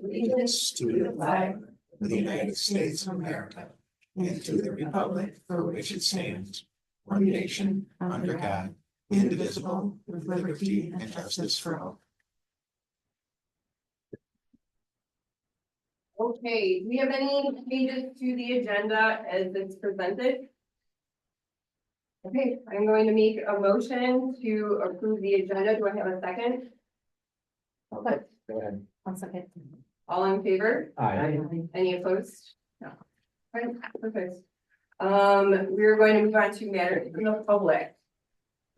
Allegiance to the flag of the United States of America and to the republic for which it stands, one nation, under God, indivisible, with liberty and justice for all. Okay, do we have any changes to the agenda as it's presented? Okay, I'm going to make a motion to approve the agenda. Do I have a second? Okay, Go ahead. 1 second. All in favor? Aye. Any opposed? No. Right, perfect. We're going to move on to matters from the public.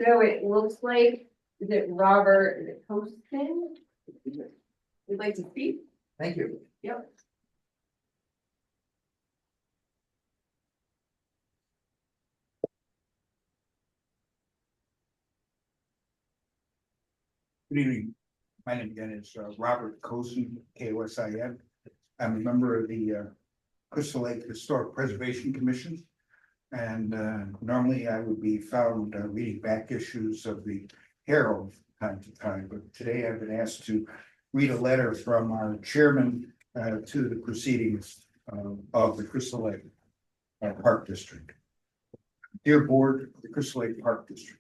So it looks like, is it Robert Poston? Would like to speak? Thank you. Yep. Good evening. My name again is Robert Cosin, KOSIN. I'm a member of the Crystal Lake Historic Preservation Commission. And normally I would be found reading back issues of the Herald from time to time, but today I've been asked to read a letter from our chairman to the proceedings of the Crystal Lake Park District. Dear Board of the Crystal Lake Park District,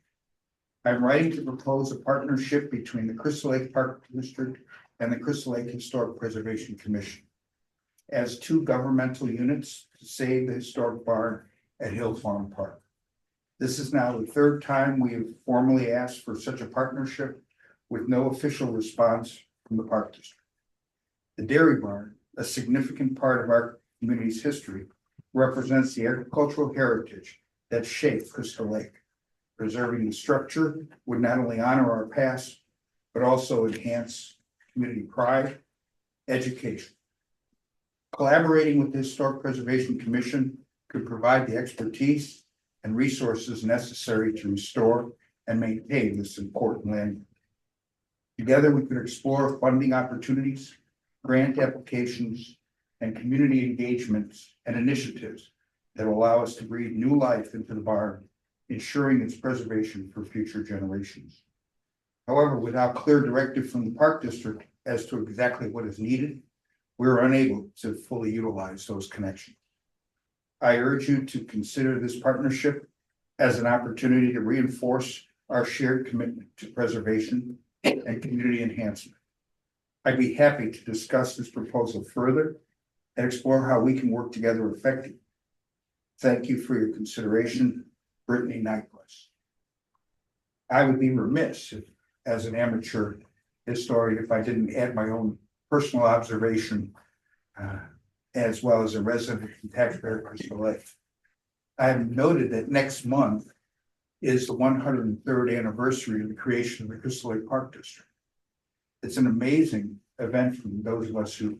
I'm writing to propose a partnership between the Crystal Lake Park District and the Crystal Lake Historic Preservation Commission as two governmental units to save the historic barn at Hill Farm Park. This is now the third time we have formally asked for such a partnership with no official response from the Park District. The dairy barn, a significant part of our community's history, represents the agricultural heritage that shaped Crystal Lake. Preserving the structure would not only honor our past, but also enhance community pride, education. Collaborating with the Historic Preservation Commission could provide the expertise and resources necessary to restore and maintain this important land. Together, we could explore funding opportunities, grant applications, and community engagements and initiatives that will allow us to breathe new life into the barn, ensuring its preservation for future generations. However, without clear directive from the Park District as to exactly what is needed, we're unable to fully utilize those connections. I urge you to consider this partnership as an opportunity to reinforce our shared commitment to preservation and community enhancement. I'd be happy to discuss this proposal further and explore how we can work together effectively. Thank you for your consideration. Brittany Nyquist. I would be remiss if, as an amateur historian, if I didn't add my own personal observation as well as a resident and taxpayer of Crystal Lake. I have noted that next month is the 103rd anniversary of the creation of the Crystal Lake Park District. It's an amazing event for those of us who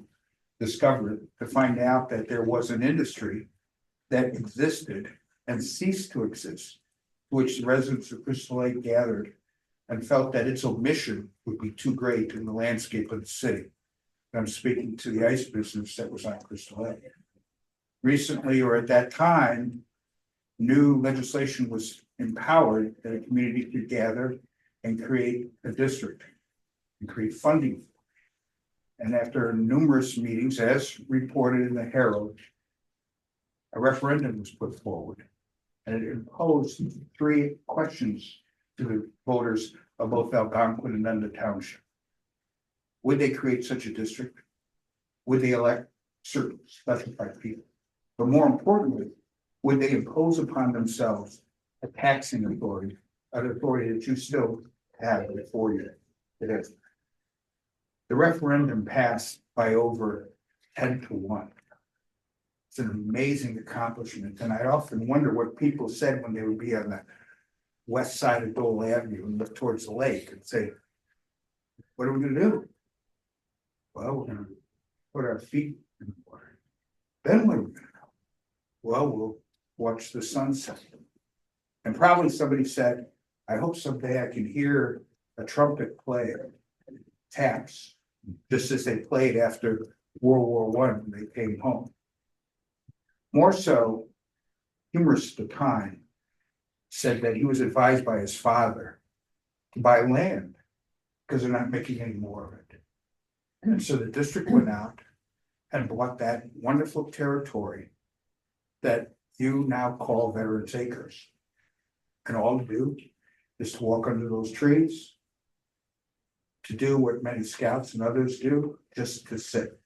discovered it to find out that there was an industry that existed and ceased to exist, to which the residents of Crystal Lake gathered and felt that its omission would be too great in the landscape of the city. I'm speaking to the ice business that was on Crystal Lake. Recently, or at that time, new legislation was empowered that a community could gather and create a district and create funding. And after numerous meetings, as reported in the Herald, a referendum was put forward. And it imposed 3 questions to the voters of both Algonquin and Nunda Township. Would they create such a district? Would they elect certain specified people? But more importantly, would they impose upon themselves a taxing authority, an authority that you still have before you today? The referendum passed by over 10-1. It's an amazing accomplishment, and I often wonder what people said when they would be on the west side of Dole Avenue and look towards the lake and say, what are we gonna do? Well, we're gonna put our feet in the water. Then what are we gonna do? Well, we'll watch the sunset. And probably somebody said, I hope someday I can hear a trumpet play taps, just as they played after World War I when they came home. More so, humorist at the time said that he was advised by his father to buy land because they're not making any more of it. And so the district went out and bought that wonderful territory that you now call Veterans Acres. And all to do is to walk under those trees, to do what many scouts and others do, just to sit.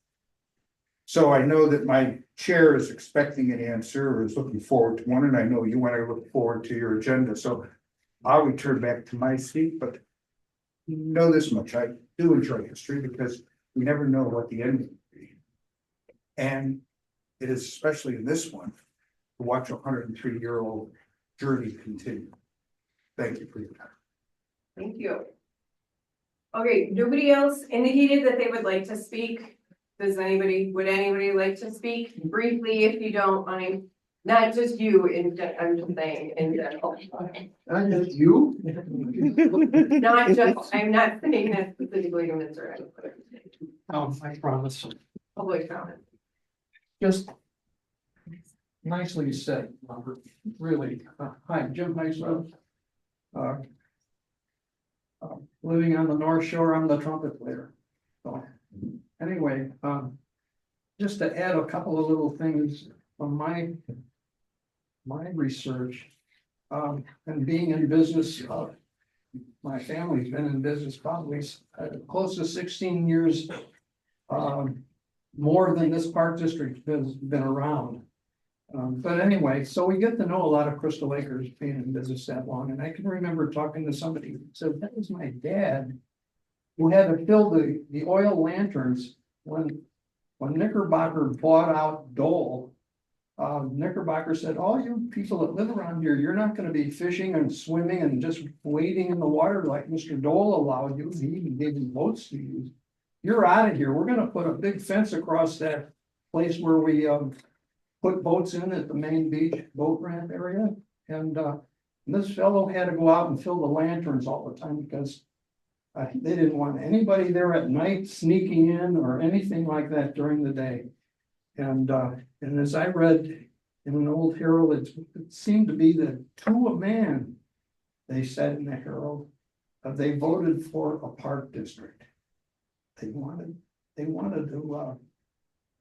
So I know that my chair is expecting an answer or is looking forward to one, and I know you want to look forward to your agenda, so I'll return back to my seat, but know this much, I do enjoy history because we never know what the end will be. And it is especially in this one, to watch a 103-year-old journey continue. Thank you for your time. Thank you. Okay, nobody else indicated that they would like to speak. Would anybody like to speak briefly? If you don't mind, not just you, I'm just saying in general. And it's you? Not just, I'm not saying that specifically to Mr. Adams. I promise. Public comment. Just nicely said, Robert, really. Hi, Jim Heisler. Living on the North Shore, I'm the trumpet player. So anyway, just to add a couple of little things from my research, and being in business, my family's been in business probably close to 16 years, more than this park district has been around. But anyway, so we get to know a lot of Crystal Acres being in business that long, and I can remember talking to somebody who said that was my dad who had to fill the oil lanterns when Knickerbocker bought out Dole. Knickerbocker said, all you people that live around here, you're not gonna be fishing and swimming and just wading in the water like Mr. Dole allowed you. He even gave you boats to use. You're out of here. We're gonna put a big fence across that place where we put boats in at the main beach boat ramp area. And this fellow had to go out and fill the lanterns all the time because they didn't want anybody there at night sneaking in or anything like that during the day. And as I read in an old Herald, it seemed to be that to a man, they said in the Herald, they voted for a park district. They wanted to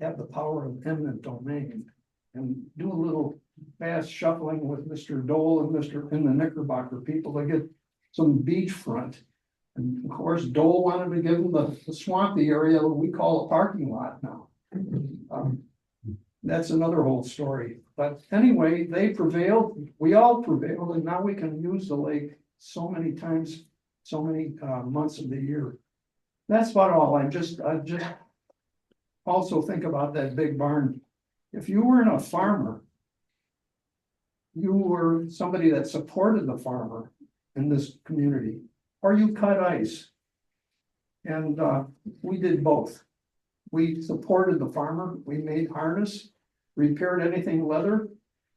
have the power of eminent domain and do a little fast shuffling with Mr. Dole and the Knickerbocker people to get some beachfront. And of course, Dole wanted to give them the swampy area that we call a parking lot now. That's another whole story. But anyway, they prevailed. We all prevailed, and now we can use the lake so many times, so many months of the year. That's about all. I just also think about that big barn. If you weren't a farmer, you were somebody that supported the farmer in this community, or you cut ice. And we did both. We supported the farmer. We made harness, repaired anything leather,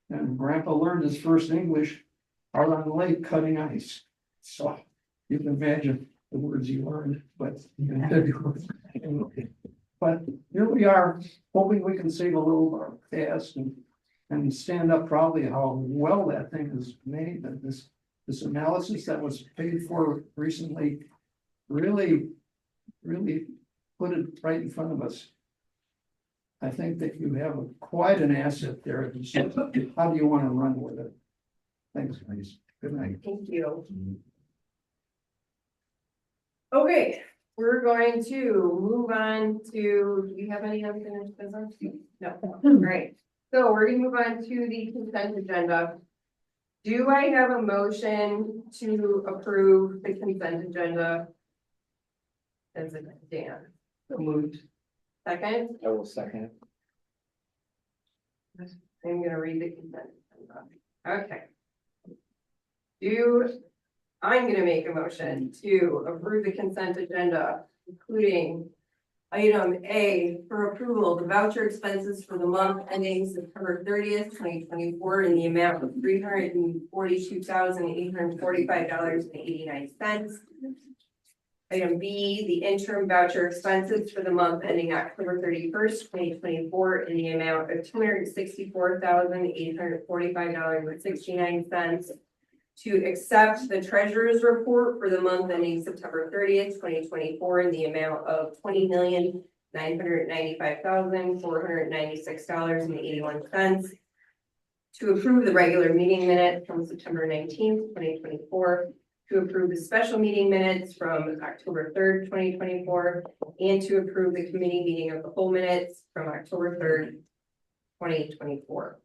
and Grandpa learned his first English out on the lake cutting ice. So you can imagine the words he learned, but here we are, hoping we can save a little of our past and stand up proudly how well that thing is made. And this analysis that was paid for recently really put it right in front of us. I think that you have quite an asset there. How do you want to run with it? Thanks, guys. Good night. Thank you. Okay, we're going to move on to, do you have any unfinished business? No, great. So we're gonna move on to the consent agenda. Do I have a motion to approve the consent agenda? As a Dan. Moved. Second, I will second. I'm gonna read the consent agenda. Okay. I'm gonna make a motion to approve the consent agenda, including item A for approval, the voucher expenses for the month ending September 30th, 2024 in the amount of $342,845.89. Item B, the interim voucher expenses for the month ending October 31st, 2024 in the amount of $264,845.69. to accept the treasurer's report for the month ending September 30th, 2024, in the amount of $20,995,496.81. To approve the regular meeting minutes from September 19th, 2024, to approve the special meeting minutes from October 3rd, 2024, and to approve the committee meeting of the whole minutes from October 3rd, 2024.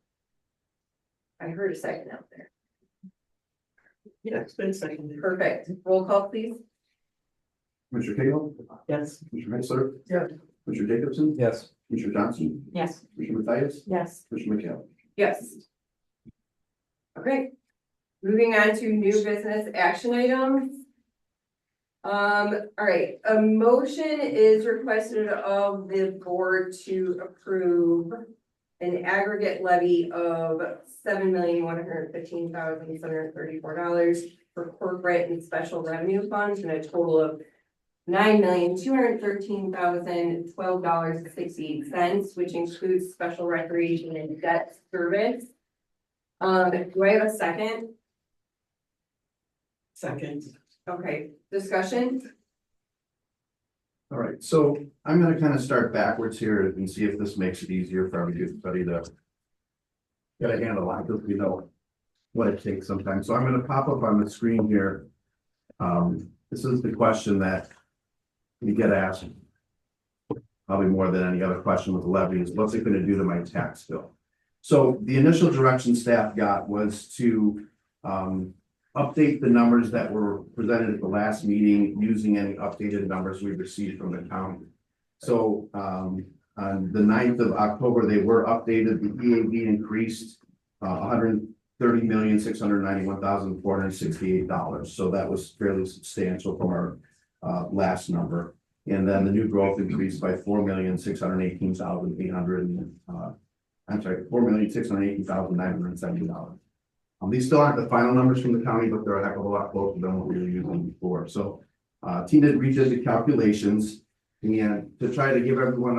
I heard a second out there. Yeah, it's been seconded. Perfect. Roll call, please. Commissioner Cagle? Yes. Commissioner Heisler? Yeah. Commissioner Jacobson? Yes. Commissioner Johnson? Yes. Commissioner Mathias? Yes. Commissioner McHale? Yes. Okay, moving on to new business action items. All right, a motion is requested of the board to approve an aggregate levy of $7,115,734 for corporate and special revenue funds, and a total of $9,213,012.68, which includes special recreation and debt service. Do I have a second? Second. Okay, discussion? All right, so I'm gonna kind of start backwards here and see if this makes it easier for everybody to get a handle on, because we know what it takes sometimes. So I'm gonna pop up on the screen here. This is the question that we get asked probably more than any other question with the levy is, what's it gonna do to my tax bill? So the initial direction staff got was to update the numbers that were presented at the last meeting using any updated numbers we received from the county. So on the 9th of October, they were updated. The EAV increased $130,691,468. So that was fairly substantial from our last number. And then the new growth increased by $4,618,970. These still aren't the final numbers from the county, but they're a heck of a lot closer than what we were using before. So Tina redid the calculations, and to try to give everyone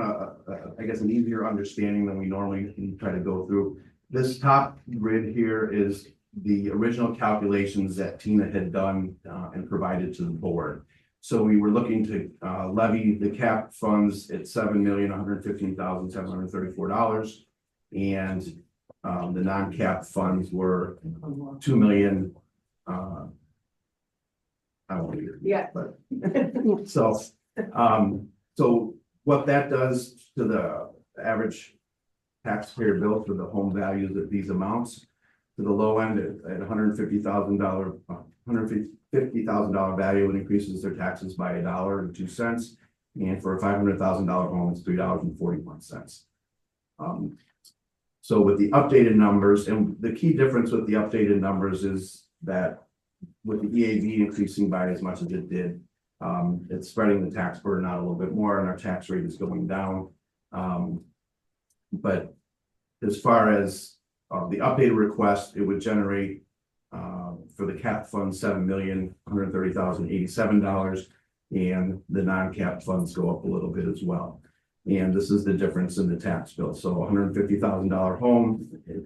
I guess an easier understanding than we normally can try to go through. This top grid here is the original calculations that Tina had done and provided to the board. So we were looking to levy the cap funds at $7,115,734, and the non-cap funds were $2 million. I won't hear. Yeah. But so what that does to the average taxpayer bill for the home values at these amounts, to the low end at $150,000 value, it increases their taxes by $1.02, and for a $500,000 home, it's $3.41. So with the updated numbers, and the key difference with the updated numbers is that with the EAV increasing by as much as it did, it's spreading the tax burden out a little bit more, and our tax rate is going down. But as far as the updated request, it would generate for the cap fund $7,130,087, and the non-cap funds go up a little bit as well. And this is the difference in the tax bill. So $150,000 home, it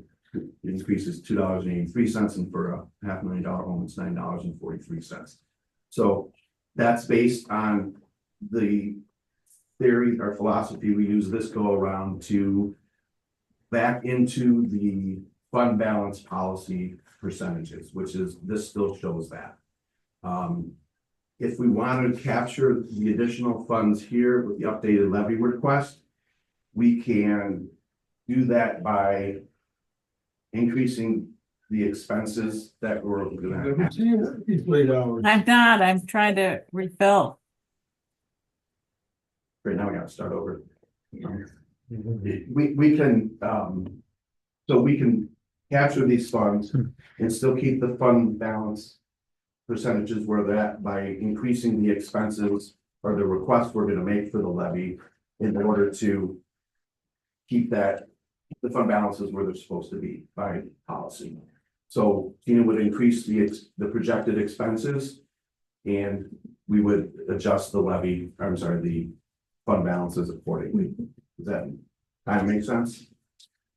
increases $2.83, and for a $500,000 home, it's $9.43. So that's based on the theory or philosophy we use this go around to back into the fund balance policy percentages, which is, this still shows that. If we want to capture the additional funds here with the updated levy request, we can do that by increasing the expenses that we're gonna have. I'm not, I'm trying to refill. Right now, we gotta start over. We can, so we can capture these funds and still keep the fund balance percentages where they're at by increasing the expenses or the request we're gonna make for the levy in order to keep that, the fund balances where they're supposed to be by policy. So Tina would increase the projected expenses, and we would adjust the levy, I'm sorry, the fund balances accordingly. Does that kind of make sense?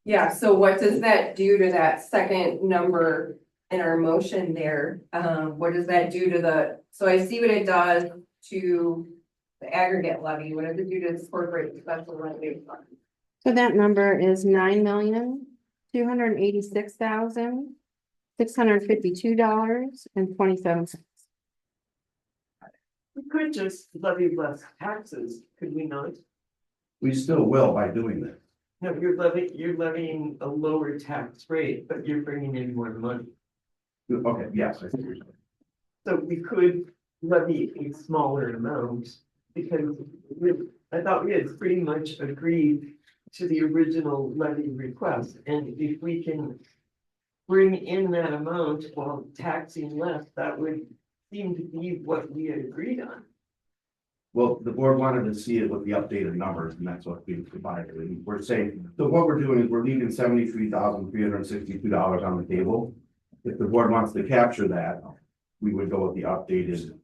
Yeah, so what does that do to that second number in our motion there, what does that do to the, so I see what it does to the aggregate levy, what does it do to the corporate special levy fund? So that number is $9,286,652.27. We could just levy less taxes, could we not? We still will by doing that. No, you're levying a lower tax rate, but you're bringing in more money. Okay, yes, I think. So we could levy a smaller amount because I thought we had pretty much agreed to the original levy request. And if we can bring in that amount while taxing less, that would seem to be what we had agreed on. Well, the board wanted to see it with the updated numbers, and that's what we provided, and we're saying, so what we're doing is we're leaving $73,362 on the table. If the board wants to capture that, we would go with the updated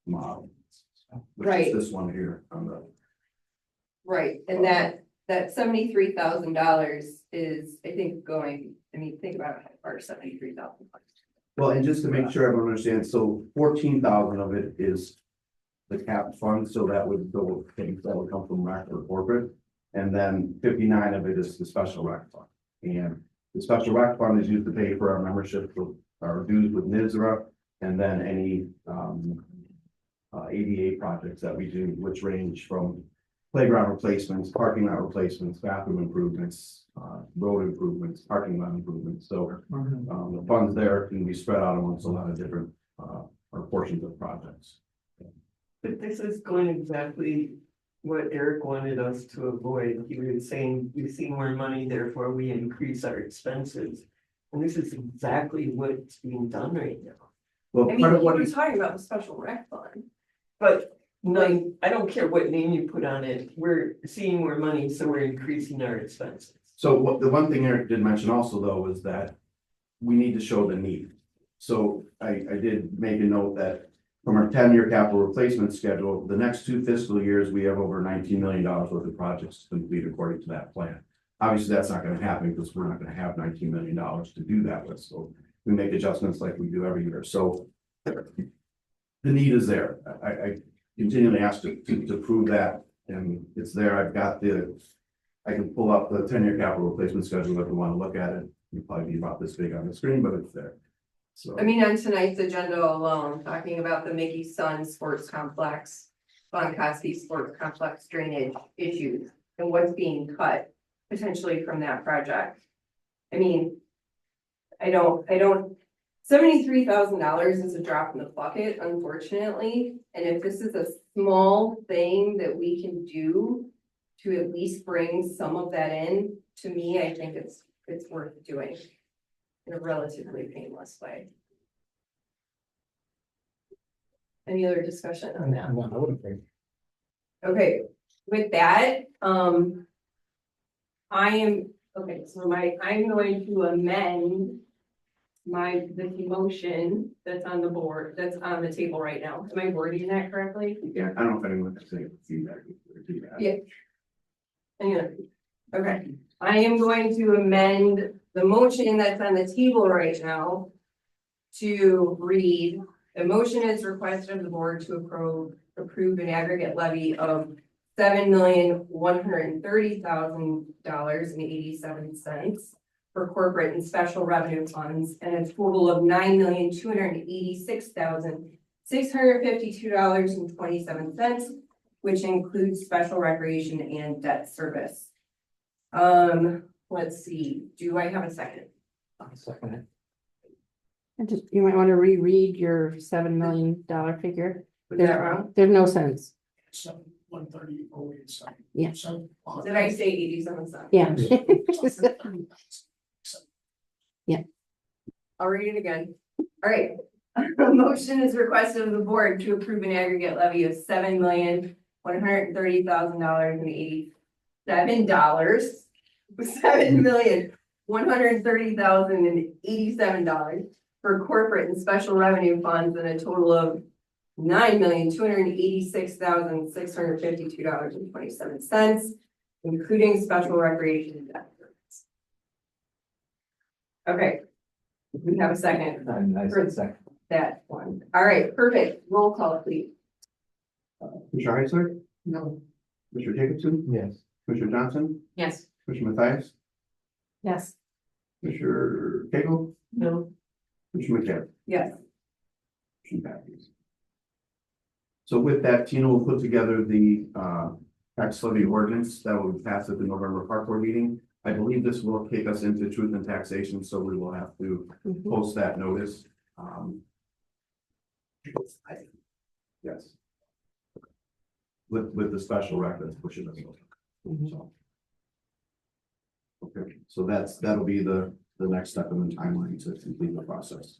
model. Which Right. is this one here on the, Right, and that $73,000 is, I think, going, I mean, think about it, or 73,000. well, and just to make sure everyone understands, so 14,000 of it is the capped fund, so that would go, things that would come from rec or corporate. And then 59 of it is the special rec fund. And the special rec fund is used to pay for our membership, for our dues with NISRA, and then any ADA projects that we do, which range from playground replacements, parking lot replacements, bathroom improvements, road improvements, parking lot improvements. So the funds there can be spread out amongst a lot of different or portions of projects. But this is going exactly what Eric wanted us to avoid. He was saying, we see more money, therefore we increase our expenses. And this is exactly what's being done right now. Well, I mean, part of what we're he's, talking about the special rec fund. But no, I don't care what name you put on it, we're seeing more money, so we're increasing our expenses. so what, the one thing Eric did mention also though, is that we need to show the need. So I did make a note that from our 10-year capital replacement schedule, the next 2 fiscal years, we have over $19 million worth of projects to complete according to that plan. Obviously, that's not gonna happen because we're not gonna have $19 million to do that with, so we make adjustments like we do every year, so the need is there. I continually ask to prove that, and it's there. I've got I can pull up the 10-year capital replacement schedule if you want to look at it. It'll probably be about this big on the screen, but it's there. So, I mean, on tonight's agenda alone, talking about the Mickey Sun Sports Complex, Bonkowski Sports Complex drainage issues and what's being cut potentially from that project. I mean, I don't, $73,000 is a drop in the bucket, unfortunately. And if this is a small thing that we can do to at least bring some of that in, to me, I think it's worth doing in a relatively painless way. Any other discussion on that? No, I wouldn't think. Okay, with that, I'm going to amend the motion that's on the board, that's on the table right now. Am I wording that correctly? yeah, I don't know if anyone can say feedback. Do that. Yeah. Okay, I am going to amend the motion that's on the table right now to read, the motion is requested of the board to approve an aggregate levy of $7,130,000.87 for corporate and special revenue funds, and a total of $9,286,652.27, which includes special recreation and debt service. Let's see, do I have a second? I'll second it. You might want to reread your $7 million figure. Was that wrong? There's no sense. 130,087. Yeah. So. Did I say 87 cents? Yeah. I'll read it again. All right. A motion is requested of the board to approve an aggregate levy of $7,130,000.87. $7,130,087 for corporate and special revenue funds, and a total of $9,286,652.27, including special recreation and debt service. Okay, We have a second, I said second. that one. All right, perfect. Roll call, please. Commissioner Heisler, No. Commissioner Jacobson, Yes. Commissioner Johnson, Yes. Commissioner Mathias, Yes. Commissioner Cagle, No, Commissioner McCabe. Yes. Motion passes. So with that, Tina will put together the tax levy ordinance that will pass at the November park board meeting. I believe this will kick us into truth and taxation, so we will have to Mhm. post that notice. Yes. With the special records pushing us over. Mhm. So. Okay, so that'll be the next step in the timeline to complete the process.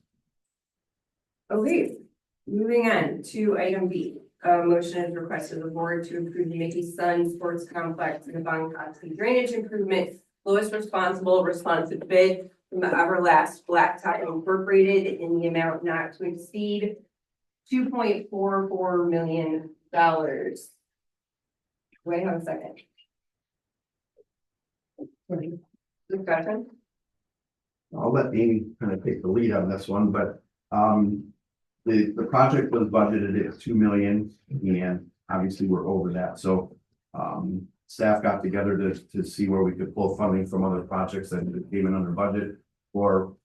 Okay, moving on to item B. Motion is requested of the board to approve the Mickey Sun Sports Complex and the Bonkoski drainage improvement. Lowest responsive bid from the Everlast Blacktop Incorporated in the amount not to exceed $2.44 million. Wait a second. Discussion? I'll let Amy kind of take the lead on this one, but the project was budgeted at 2 million and obviously we're over that. So staff got together to see where we could pull funding from other projects that came in under budget or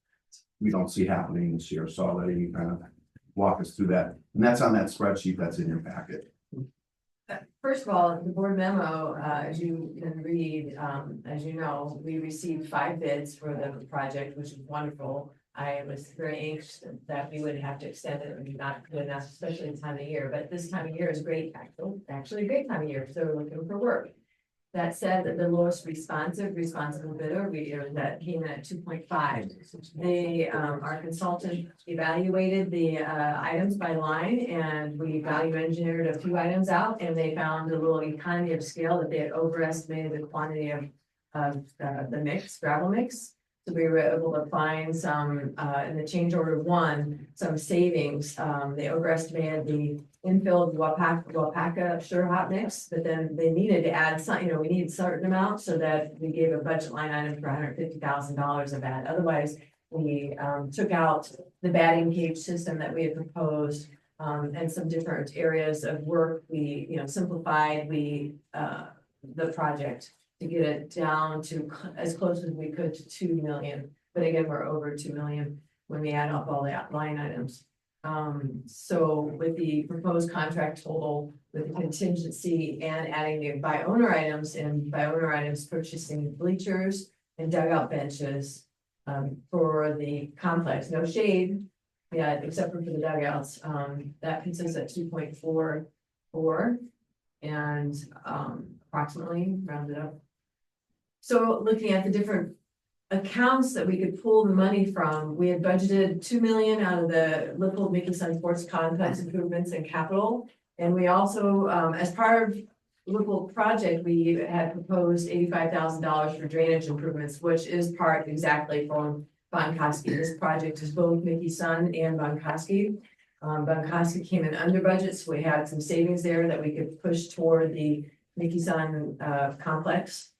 we don't see happening this year. So I'll let Amy kind of walk us through that. And that's on that spreadsheet that's in your packet. First of all, the board memo, as you can read, as you know, we received 5 bids for the project, which is wonderful. I was very anxious that we would have to extend it and not good enough, especially this time of year, but this time of year is great, actually a great time of year, so we're looking for work. That said, that the lowest responsible bidder, that came in at 2.5. They, our consultant evaluated the items by line and we value engineered a few items out and they found a little economy of scale that they had overestimated the quantity of the mix, gravel mix. So we were able to find some, in the change order 1, some savings. They overestimated the infilled Wapaka Sure Hot mix, but then they needed to add some, we needed a certain amount so that we gave a budget line item for $150,000 of that. Otherwise, we took out the batting cage system that we had proposed and some different areas of work. We, simplified the project to get it down to as close as we could to 2 million. But again, we're over 2 million when we add up all the line items. So with the proposed contract total, with the contingency and adding the by owner items and by owner items purchasing bleachers and dugout benches for the complex, no shade, except for the dugouts, that consists at 2.44 and approximately rounded up. So looking at the different accounts that we could pull the money from, we had budgeted 2 million out of the Little Mickey Sun Sports Complex improvements and capital. And we also, as part of Little project, we had proposed $85,000 for drainage improvements, which is part exactly from Bonkoski. This project is both Mickey Sun and Bonkoski. Bonkoski came in under budget, so we had some savings there that we could push toward the Mickey Sun complex.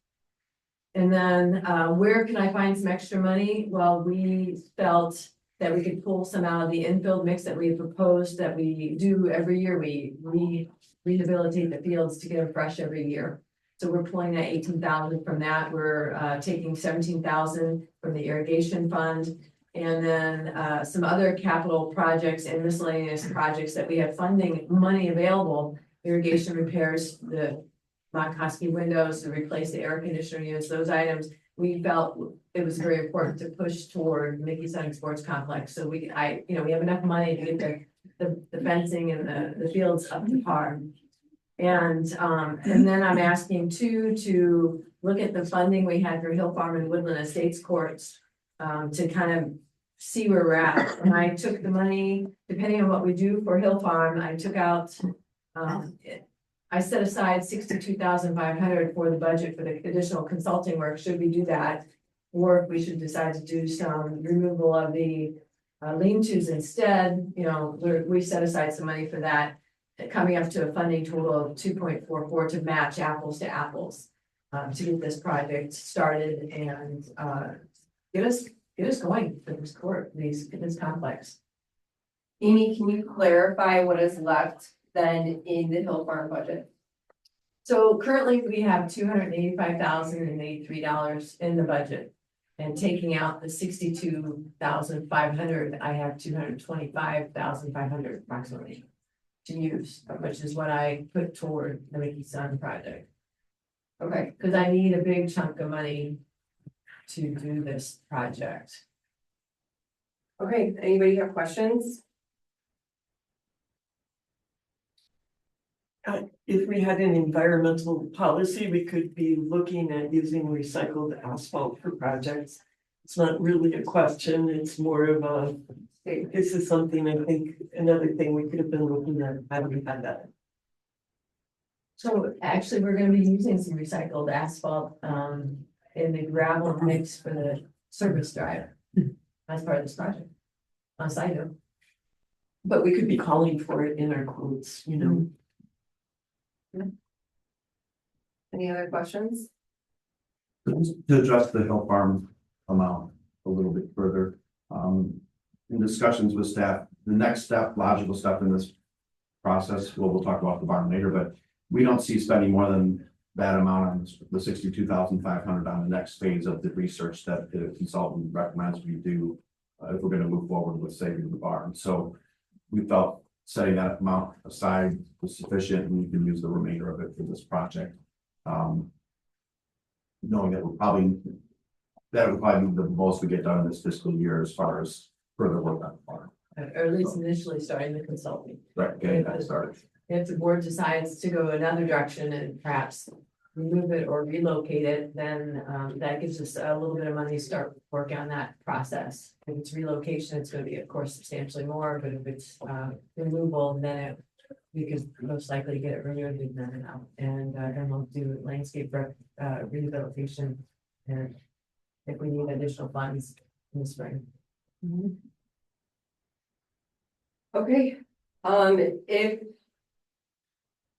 And then where can I find some extra money? Well, we felt that we could pull some out of the infilled mix that we had proposed that we do every year. We rehabilitate the fields to get them fresh every year. So we're pulling that 18,000 from that. We're taking 17,000 from the irrigation fund. And then some other capital projects and miscellaneous projects that we have funding money available, irrigation repairs, the Bonkoski windows to replace the air conditioner units, those items, we felt it was very important to push toward Mickey Sun Sports Complex. So we have enough money to get the fencing and the fields up to par. And then I'm asking too, to look at the funding we had for Hill Farm and Woodland Estates courts to kind of see where we're at. And I took the money, depending on what we do for Hill Farm, I took out, I set aside 62,500 for the budget for the additional consulting work, should we do that. Or if we should decide to do some removal of the lean-tos instead, we set aside some money for that, coming up to a funding total of 2.44 to match apples to apples to get this project started and get us get us going for this court, this complex. Amy, can you clarify what is left then in the Hill Farm budget? So currently we have $285,083 in the budget. And taking out the 62,500, I have 225,500 approximately to use, which is what I put toward the Mickey Sun project. Okay, Because I need a big chunk of money to do this project. okay, anybody have questions? If we had an environmental policy, we could be looking at using recycled asphalt for projects. It's not really a question, it's more of a, this is something I think, another thing we could have been looking at, had we had that. So actually, we're gonna be using some recycled asphalt in the gravel mix for the service drive. As part of this project. On side note. But we could be calling for it in our quotes, you know. Any other questions? To address the Hill Farm amount a little bit further, in discussions with staff, the next step, logical step in this process, we'll talk about the barn later, but we don't see spending more than that amount on the 62,500 on the next phase of the research that the consultant recommends we do if we're going to move forward with saving the barn. So we felt setting that amount aside was sufficient, and we can use the remainder of it for this project. Knowing that that would probably be the most we get done this fiscal year as far as further work on the farm. Or at least initially starting the consulting. Right, getting that started. If the board decides to go another direction and perhaps remove it or relocate it, then that gives us a little bit of money to start working on that process. If it's relocation, it's gonna be, of course, substantially more, but if it's removal, then we could most likely get it removed and then we'll do landscape rehabilitation. And if we need additional funds in the spring. Okay, if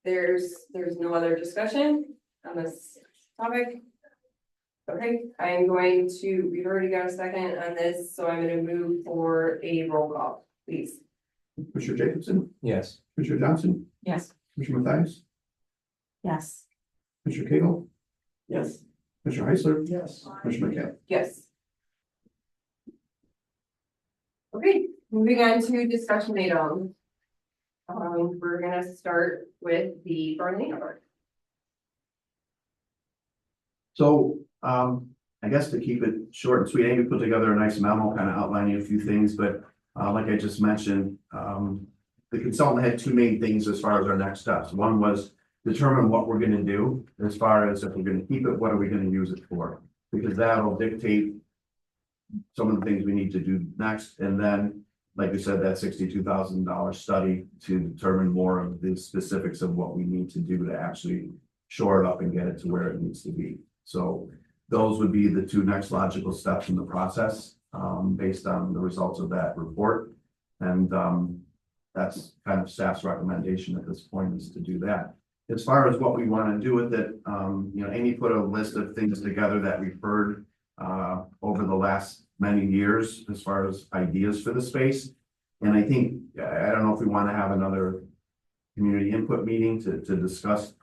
there's no other discussion on this topic. Okay, I am going to, we've already got a second on this, so I'm gonna move for a roll call, please. Commissioner Jacobson, Yes. Commissioner Johnson, Yes. Commissioner Mathias, Yes. Commissioner Cagle, Yes. Commissioner Heisler. Yes. Commissioner McKay. Yes. Okay, moving on to discussion items. We're gonna start with the Farming Network. So, I guess to keep it short and sweet, Amy put together a nice memo kind of outlining a few things, but like I just mentioned, the consultant had two main things as far as our next steps. One was determine what we're gonna do as far as if we're gonna keep it, what are we gonna use it for? Because that'll dictate some of the things we need to do next. And then, like you said, that $62,000 study to determine more of the specifics of what we need to do to actually shore it up and get it to where it needs to be. So those would be the two next logical steps in the process, based on the results of that report. And that's kind of staff's recommendation at this point, is to do that. As far as what we want to do with it, Amy put a list of things together that we've heard over the last many years as far as ideas for the space. And I think, I don't know if we want to have another community input meeting to discuss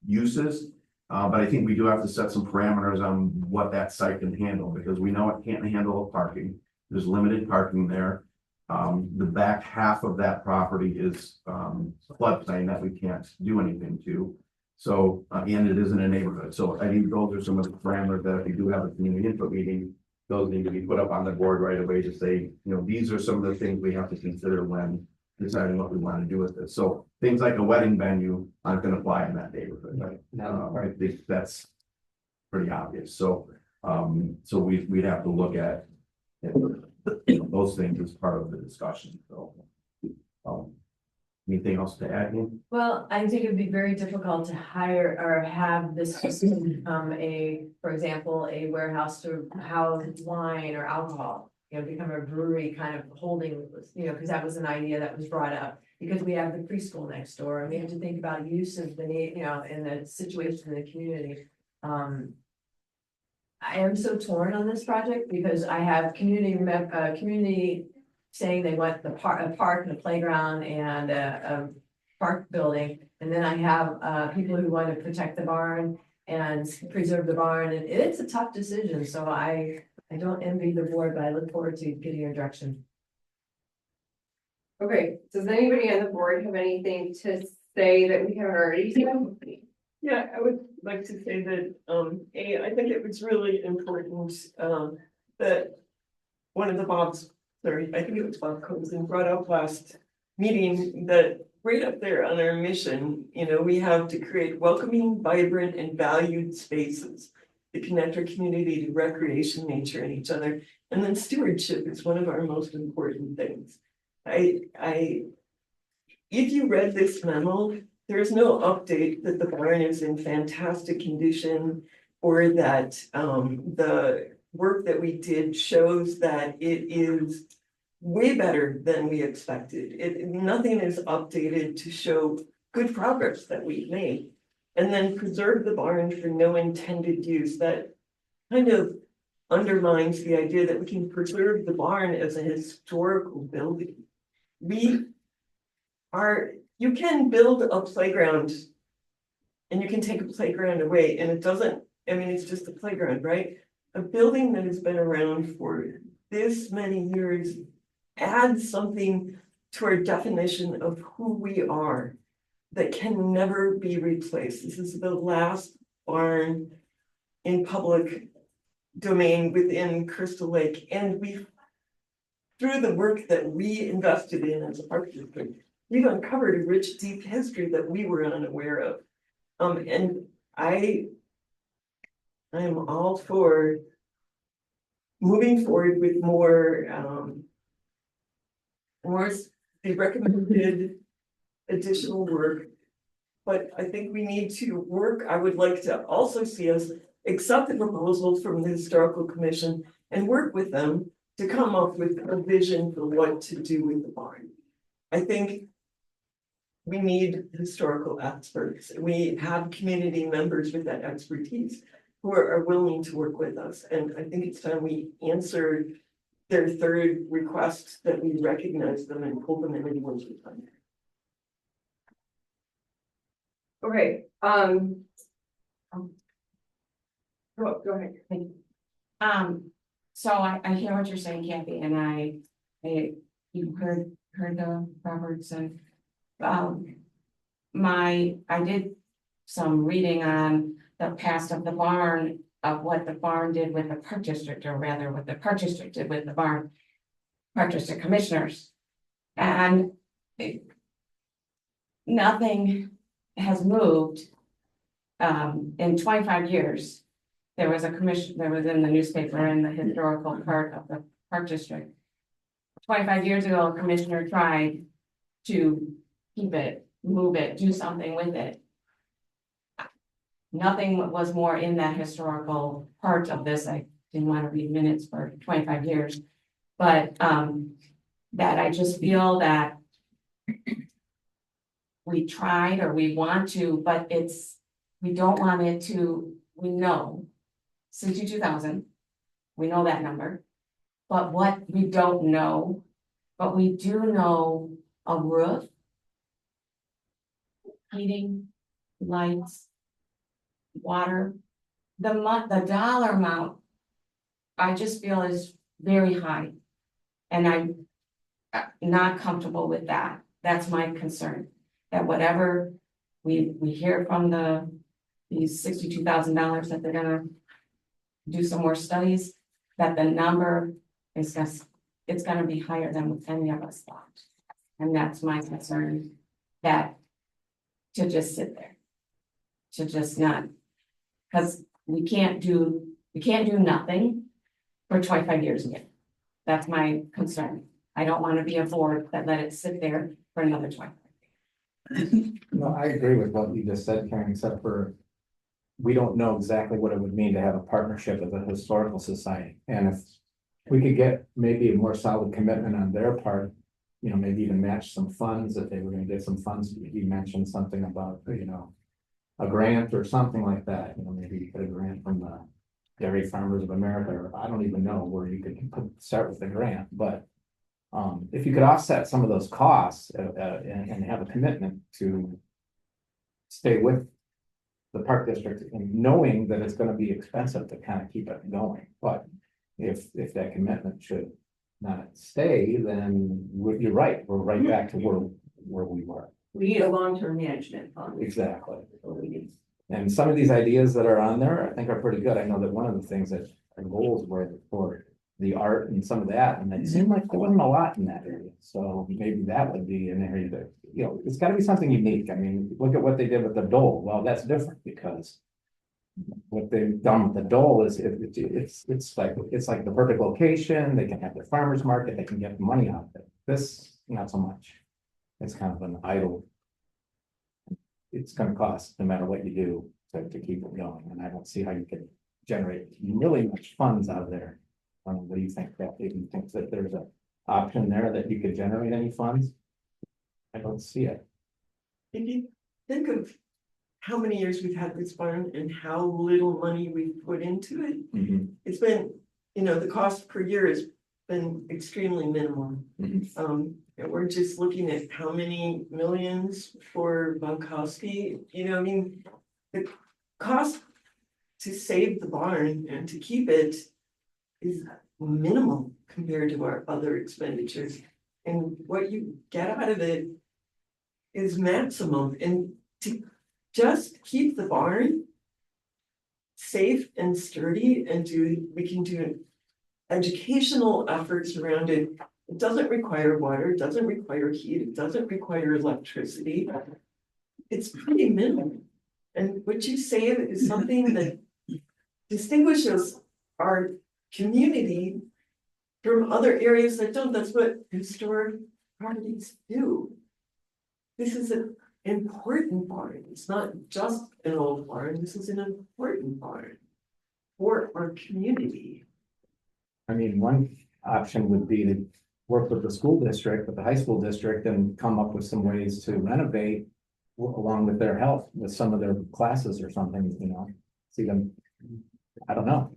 uses. But I think we do have to set some parameters on what that site can handle, because we know it can't handle parking. There's limited parking there. The back half of that property is floodplain that we can't do anything to. So, and it isn't a neighborhood. So I think those are some of the parameters that if we do have a community input meeting, those need to be put up on the board right away to say, these are some of the things we have to consider when deciding what we want to do with this. So things like a wedding venue aren't going to fly in that neighborhood, right? I think that's pretty obvious. So, so we'd have to look at those things as part of the discussion. So, anything else to add? Well, I think it'd be very difficult to hire or have this become for example, a warehouse to house wine or alcohol. Become a brewery kind of holding, because that was an idea that was brought up. Because we have the preschool next door, and we have to think about use of the, and the situation in the community. I am so torn on this project because I have community saying they want a park and a playground and a park building. And then I have, people who want to protect the barn and preserve the barn, and it's a tough decision, so I don't envy the board, but I look forward to getting your direction. Okay, does anybody on the board have anything to say that we haven't already said? Yeah, I would like to say that, I think it was really important, that one of the I think it was Bob Cozen brought up last meeting that right up there on our mission, we have to create welcoming, vibrant, and valued spaces that connect our community to recreation, nature, and each other. And then stewardship is one of our most important things. If you read this memo, there is no update that the barn is in fantastic condition or that the work that we did shows that it is way better than we expected. Nothing is updated to show good progress that we've made. And then preserve the barn for no intended use. That kind of undermines the idea that we can preserve the barn as a historical building. You can build a playground and you can take a playground away and it doesn't, it's just a playground, right? A building that has been around for this many years adds something to our definition of who we are that can never be replaced. This is the last barn in public domain within Crystal Lake, and through the work that we invested in as a park district, we've uncovered a rich, deep history that we were unaware of. And I am all for moving forward with more the recommended additional work. But I think we need to work. I would like to also see us accept the proposal from the Historical Commission and work with them to come up with a vision for what to do with the barn. I think we need historical experts. We have community members with that expertise who are willing to work with us. And I think it's time we answer their third request, that we recognize them and pull them in once we find it. Okay, go ahead. So I hear what you're saying, Kathy, and you heard the Robertson. I did some reading on the past of the barn, of what the barn did with the park district, or rather what the park district did with the barn, park district commissioners. And nothing has moved. In 25 years, there was a commission, there was in the newspaper in the historical part of the park district. 25 years ago, a commissioner tried to keep it, move it, do something with it. Nothing was more in that historical part of this. I didn't want to read minutes for 25 years, but that I just feel that we tried, or we want to, but we don't want it to, we know 62,000, we know that number, but what we don't know, but we do know a roof, heating, lights, water, the dollar amount, I just feel is very high. And I'm not comfortable with that. That's my concern, that whatever we hear from these $62,000 that they're gonna do some more studies, that the number is just, it's gonna be higher than any of us thought. And that's my concern, that to just sit there, to just not, because we can't do nothing for 25 years again. That's my concern. I don't want to be a board that let it sit there for another 25 years. No, I agree with what you just said, Karen, except for we don't know exactly what it would mean to have a partnership with a historical society. And if we could get maybe a more solid commitment on their part, maybe even match some funds, if they were gonna get some funds. You mentioned something about, a grant or something like that, maybe you get a grant from the Dairy Farmers of America, or I don't even know where you could start with the grant, but. If you could offset some of those costs, and have a commitment to. Stay with. The park district and knowing that it's gonna be expensive to kind of keep it going, but if that commitment should. Not stay, then you're right, we're right back to where we were. We need a long-term management fund. Exactly. That's what we need. And some of these ideas that are on there, I think are pretty good. I know that one of the things that our goals were for the art and some of that, and it seemed like there wasn't a lot in that area. So maybe that would be an area that, you know, it's gotta be something unique. I mean, look at what they did with the Dole. Well, that's different because what they've done with the Dole is it's like the perfect location. They can have their farmers market, they can get money out of it. This, not so much. It's kind of an idle. It's gonna cost no matter what you do to keep it going, and I don't see how you can generate really much funds out of there. What do you think, Kathy? Do you think that there's an option there that you could generate any funds? I don't see it. If you think of how many years we've had this barn and how little money we've put into it, Mhm, it's been, you know, the cost per year has been extremely minimal. mhm. And we're just looking at how many millions for Bunkowski, you know, I mean, the cost to save the barn and to keep it is minimal compared to our other expenditures. And what you get out of it is maximum, and to just keep the barn safe and sturdy and we can do educational efforts around it. It doesn't require water, it doesn't require heat, it doesn't require electricity. It's pretty minimal. And what you save is something that distinguishes our community from other areas that don't. That's what historic properties do. This is an important barn. It's not just an old barn. This is an important barn for our community. I mean, one option would be to work with the school district, with the high school district, and come up with some ways to renovate along with their help with some of their classes or something, you know, see them, I don't know.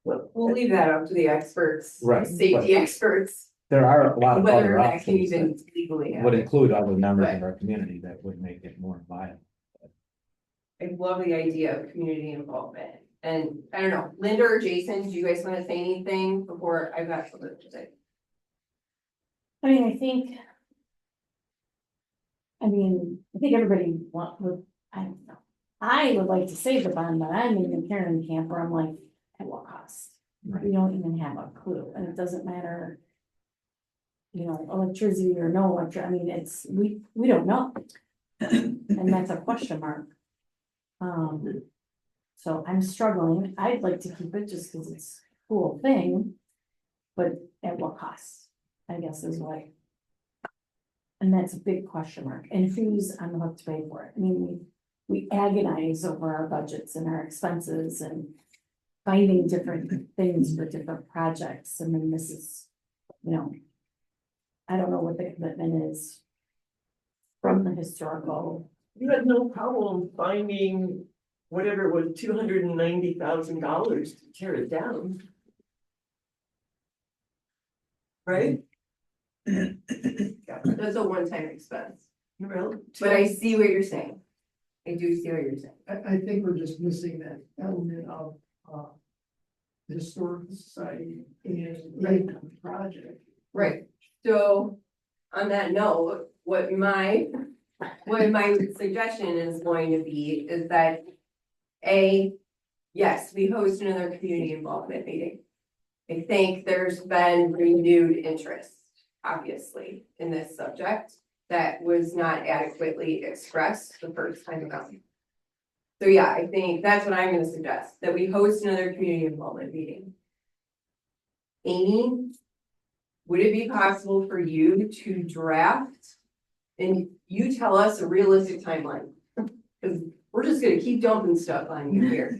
We'll leave that up to the experts. Right, Safety but- experts, There are a lot of whether other that can options even that legally would happen. include other members Right. of our community that would make it more viable. I love the idea of community involvement. And I don't know, Linda or Jason, do you guys want to say anything before I've got something to say? I mean, I think everybody I don't know. I would like to save the bond, but I'm in the Karen camp where I'm like, at what cost? Right. We don't even have a clue, and it doesn't matter. You know, electricity or no electricity, I mean, we don't know. And that's a question mark. So I'm struggling. I'd like to keep it just because it's a cool thing. But at what cost, I guess is what. And that's a big question mark. And who's on the hook to pay for it? I mean, we agonize over our budgets and our expenses and finding different things for different projects. And then this is, you know, I don't know what the commitment is from the historical. You had no problem finding whatever it was, $290,000 to tear it down. Right? That's a one-time expense, Well, but I see what you're saying. I do see what you're saying. I think we're just missing that element of, the historical society and the project. Right, so on that note, what my suggestion is going to be is that. Yes, we host another community involvement meeting. I think there's been renewed interest, obviously, in this subject that was not adequately expressed the first time around. So yeah, I think that's what I'm gonna suggest, that we host another community involvement meeting. Amy, would it be possible for you to draft? And you tell us a realistic timeline, because we're just gonna keep dumping stuff on you here.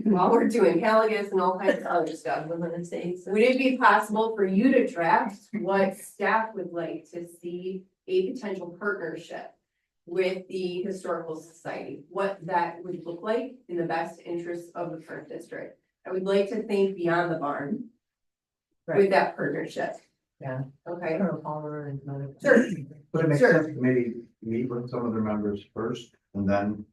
While we're doing Caligus and all kinds of other stuff. Would it be possible for you to draft what staff would like to see a potential partnership with the Historical Society? What that would look like in the best interest of the park district? I would like to think beyond the barn. Right. With that partnership. Yeah. Okay, Colonel Palmer and another. sure, But it makes Sure. sense to maybe meet with some of their members first and then.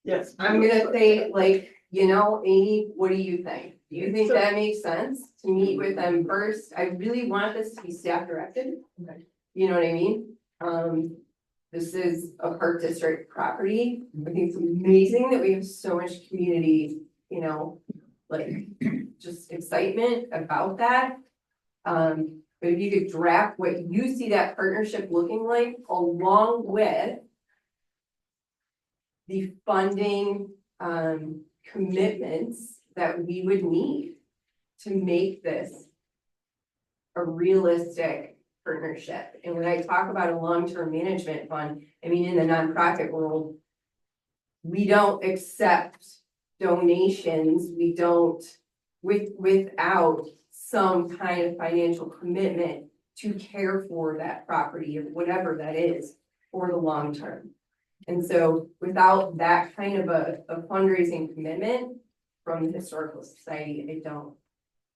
Yes. I'm gonna say like, Amy, what do you think? Do you think So- that makes sense to meet with them first? I really want this to be staff directed. Okay. You know what I mean? This is a park district property. I think it's amazing that we have so much community, like just excitement about that. But if you could draft what you see that partnership looking like along with the funding, commitments that we would need to make this a realistic partnership. And when I talk about a long-term management fund, I mean, in the nonprofit world, we don't accept donations, we don't, without some kind of financial commitment to care for that property or whatever that is for the long term. And so without that kind of a fundraising commitment from the Historical Society,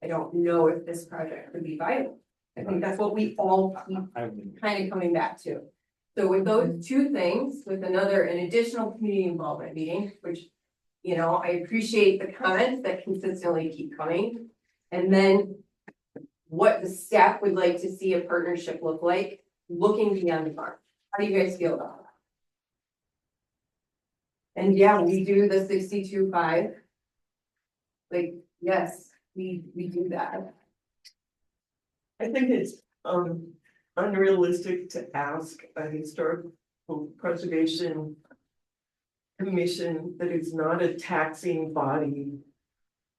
I don't know if this project could be viable. I think that's what we all keep kind of coming back to. So with those two things, with an additional community involvement meeting, which, I appreciate the comments that consistently keep coming. And then what the staff would like to see a partnership look like, looking beyond the farm. How do you guys feel about that? And yeah, we do the 62.5. Like, yes, we do that. I think it's unrealistic to ask a historical preservation commission that is not a taxing body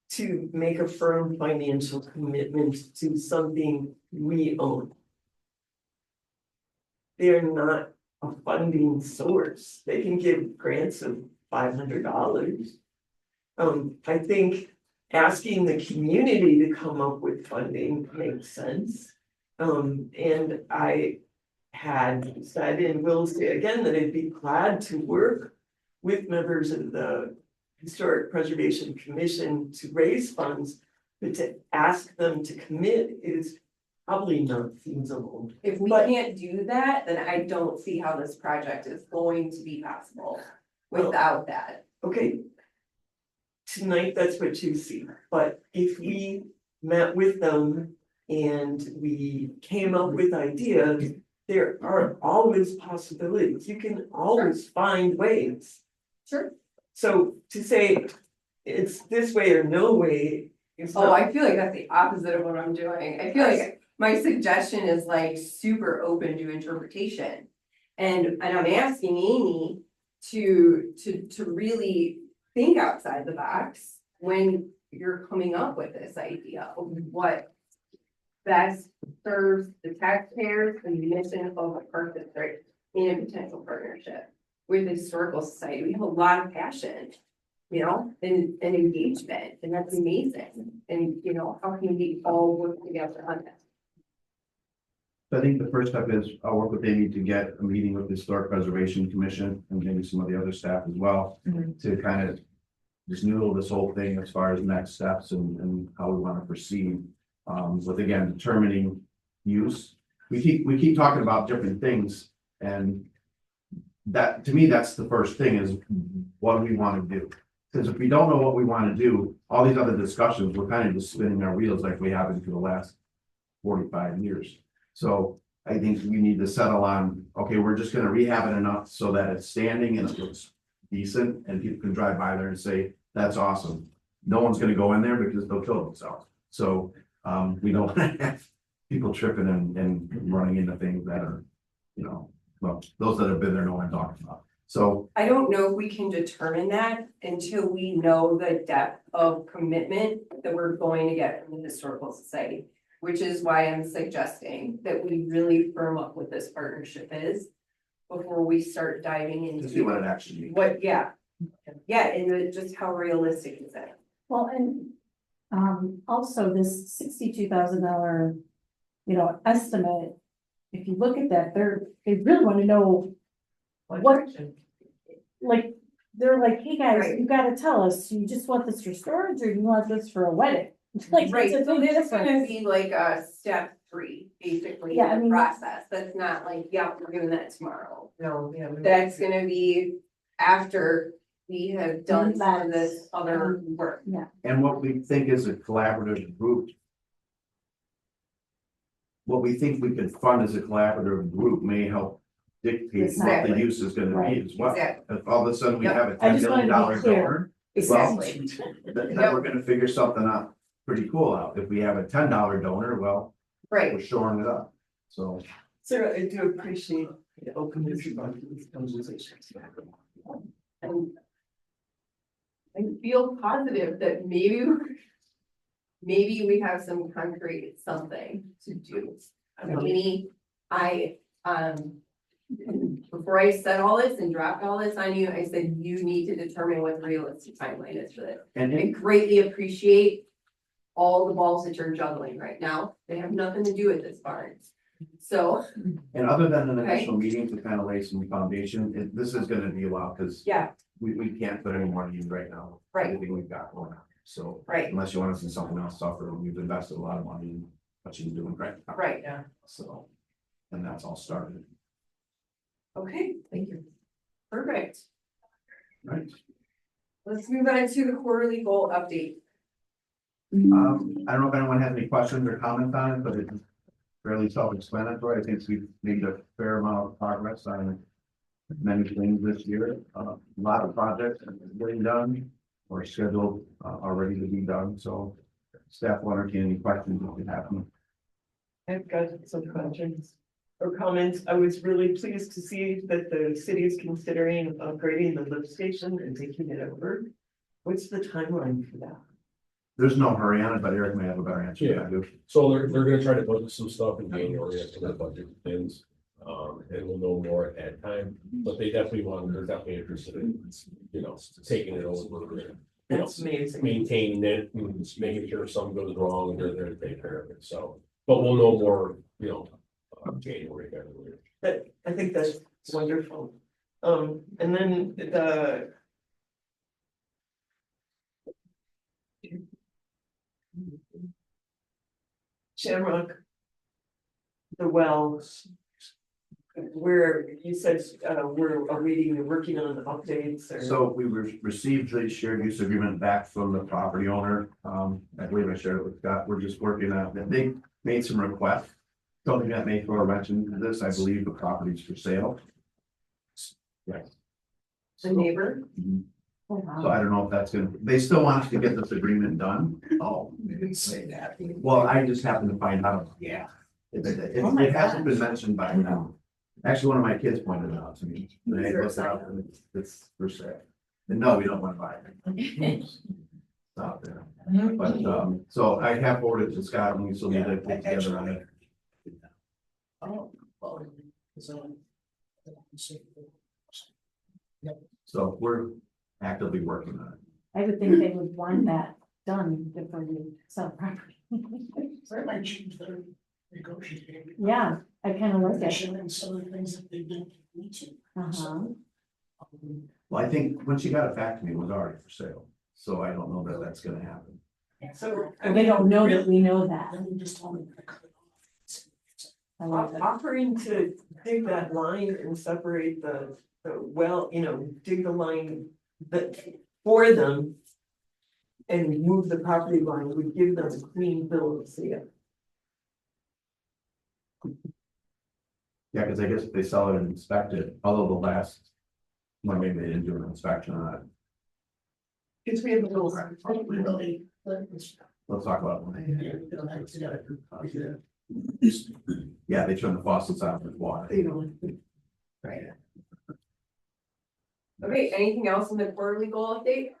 to make a firm financial commitment to something we own. They're not a funding source. They can give grants of $500. I think asking the community to come up with funding makes sense. And I had said and will say again that I'd be glad to work with members of the Historic Preservation Commission to raise funds, but to ask them to commit is probably not feasible. If we But- can't do that, then I don't see how this project is going to be possible Well- without that. Okay. Tonight, that's what you see, but if we met with them and we came up with ideas, there are always possibilities. You can always find ways. Sure. So to say it's this way or no way is Oh, not. I feel like that's the opposite of what I'm doing. I feel like my suggestion is like super open to interpretation. And I'm asking Amy to really think outside the box when you're coming up with this idea of what best serves the taxpayers and the mission of a park district in a potential partnership with the Historical Society. We have a lot of passion, and engagement, and that's amazing. And, how can we all work together on that? So I think the first step is I'll work with Amy to get a meeting with the Historic Preservation Commission and maybe some of the other staff as well. To kind of just noodle this whole thing as far as next steps and how we want to proceed. With again, determining use. We keep talking about different things and that, to me, that's the first thing is what do we want to do? Because if we don't know what we want to do, all these other discussions, we're kind of just spinning our wheels like we have been for the last 45 years. So I think we need to settle on, okay, we're just gonna rehab it enough so that it's standing and it looks decent and people can drive by there and say, that's awesome. No one's gonna go in there because they'll kill themselves. So we don't wanna have people tripping and running into things that are, well, those that have been there know what I'm talking about. So I don't know if we can determine that until we know the depth of commitment that we're going to get from the Historical Society. Which is why I'm suggesting that we really firm up what this partnership is before we start diving to see what it into actually means. and just how realistic is it? Well, and also this $62,000, estimate. If you look at that, they really want to know what, like, they're like, hey guys, Right. you gotta tell us, you just want this for storage or you want this for a wedding? Like, Right, it's a so big this is gonna difference. be like a step 3, basically, Yeah, I in the mean, process, that's not like, yeah, we're doing that tomorrow. No, yeah. That's gonna be after we have done some of this other work. And what we think is a collaborative group. What we think we can fund as a collaborative group may help dictate what the Exactly. use is gonna be as well. Exactly. If all of a sudden we Yep. have a I $10 just wanted million to be clear. donor, Exactly. then we're gonna figure something out pretty cool out. If we have a $10 donor, well, we're Right, shoring it up. So, Sarah, I do appreciate the openness about these conversations. and I feel positive that maybe we have some concrete something to do. Before I said all this and dropped all this on you, I said, you need to determine what the realistic timeline is for this. and I greatly appreciate all the balls that you're juggling right now. They have nothing to do with this barn. So, And other than an Okay. initial meeting to kind of lay some foundation, this is gonna be a while, because yeah, we can't put any money in right now. Right. Everything we've got going on, so right, unless you want to see something else suffer, we've invested a lot of money in what she's doing right now. right. So, and that's all started, Okay, thank you. Perfect. right? Let's move on to the quarterly goal update. I don't know if anyone has any questions or comments on it, but it's fairly self-explanatory. I think we've made a fair amount of progress on many things this year. A lot of projects are getting done or scheduled, already to be done, so staff will entertain any questions if you have them. I've got some questions or comments. I was really pleased to see that the city is considering upgrading the lift station and taking it over. What's the timeline for that? There's no hurry on it, but Eric may have a better answer than I do. So they're gonna try to budget some stuff in January after the budget ends. And we'll know more at that time, but they're definitely interested in, taking it over. And, That's amazing. maintaining it, and just making sure if something goes wrong, they're there to take care of it, so. But we'll know more, January, February. But I think that's wonderful. And then the. Shamrock. The wells. Where you said, we're awaiting, you're working on updates or. So we received the shared use agreement back from the property owner. I believe I shared it with Scott. We're just working on it. They made some requests. Don't think that may throw a wrench into this. I believe the property's for sale. Yes. The neighbor, So I don't know if that's gonna, they still want us to get this agreement done. Oh, they didn't say that. Well, I just happened to find out. Yeah. It hasn't been mentioned by now. Actually, one of my kids pointed it out to me. They looked it up and it's for sale. And no, we don't want to buy it. Stop there. But, so I have forwarded to Scott and we still need to get together on it. Oh, well, so. So we're actively working on it. I would think they would want that done before you sell property. That might change their negotiating. Yeah, I kind of like it. Position and some of the things that they didn't need to. Uh-huh. Well, I think when she got it back to me, it was already for sale. So I don't know that that's gonna happen. So. And they don't know that we know that. Then you just told me to cut it off. I like that. Offering to dig that line and separate the well, dig the line that for them. And move the property line would give them a clean bill of sale. Yeah, because I guess if they sell it and inspect it, although the last. Well, maybe they didn't do an inspection on it. Because we have a little. Probably really, but it's- Let's talk about yeah, it. we don't have to get it. Yeah, they turn the faucets on with water. right? Okay, anything else in the quarterly goal update?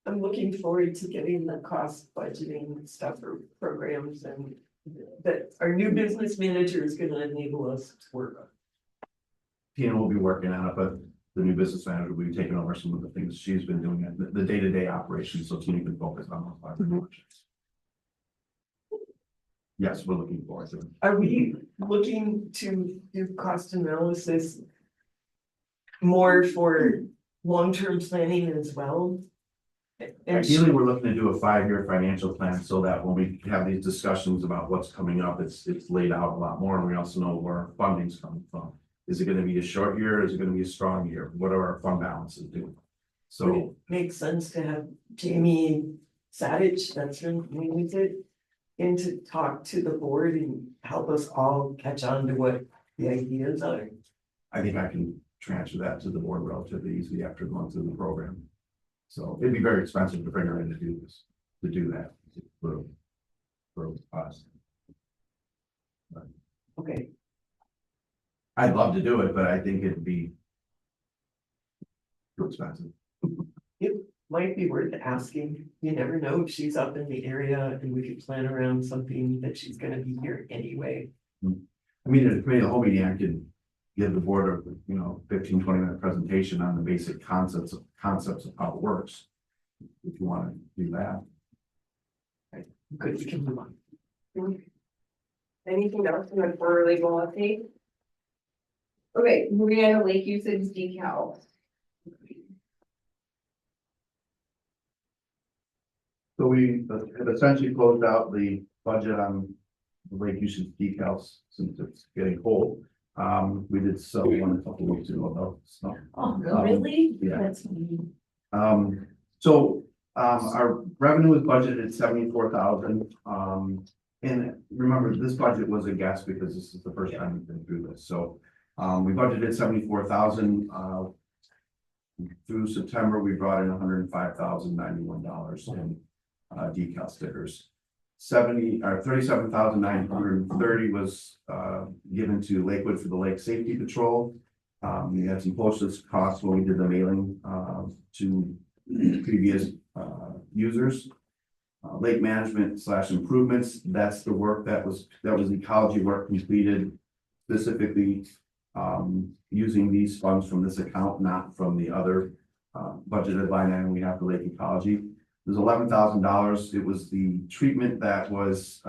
I'm looking forward to getting the cost budgeting stuff or programs and that our new business manager is gonna enable us to work on. Tina will be working on it, but the new business manager will be taking over some of the things she's been doing, the day-to-day operations, so Tina can focus on those projects. Yes, we're looking forward to it. Are we looking to do cost analysis more for long-term planning as well. And Ideally, we're looking to do a 5-year financial plan so that when we have these discussions about what's coming up, it's laid out a lot more, and we also know where our funding's coming from. Is it gonna be a short year? Is it gonna be a strong year? What are our fund balances doing? would So it make sense to have Jamie Savage, that's her name, is it? And to talk to the board and help us all catch on to what the ideas are. I think I can transfer that to the board relatively easily after going through the program. So it'd be very expensive to bring her in to do this, to do that for us. Okay, I'd love to do it, but I think it'd be too expensive. might be worth asking. You never know if she's up in the area and we could plan around something that she's gonna be here anyway. I mean, at the committee of the whole meeting, I could give the board a 15-20 minute presentation on the basic concepts of how it works. If you want to do that. Good, we can move on. Anything else in the quarter legal update? Okay, moving on to lake usage decals. So we have essentially closed out the budget on the lake usage decals since it's getting cold. We did sell one a couple weeks ago though, so. Oh, really? Yeah. That's me. Our revenue is budgeted at 74,000. And remember, this budget was a guess because this is the first time we've been through this, so. We budgeted 74,000, through September, we brought in $105,091 in decal stickers. 37,930 was given to Lakewood for the Lake Safety Patrol. We had some postage costs when we did the mailing to previous users. Lake management / improvements, that's the work that was ecology work completed specifically using these funds from this account, not from the other budgeted line item we have for lake ecology. There's $11,000. It was the treatment that was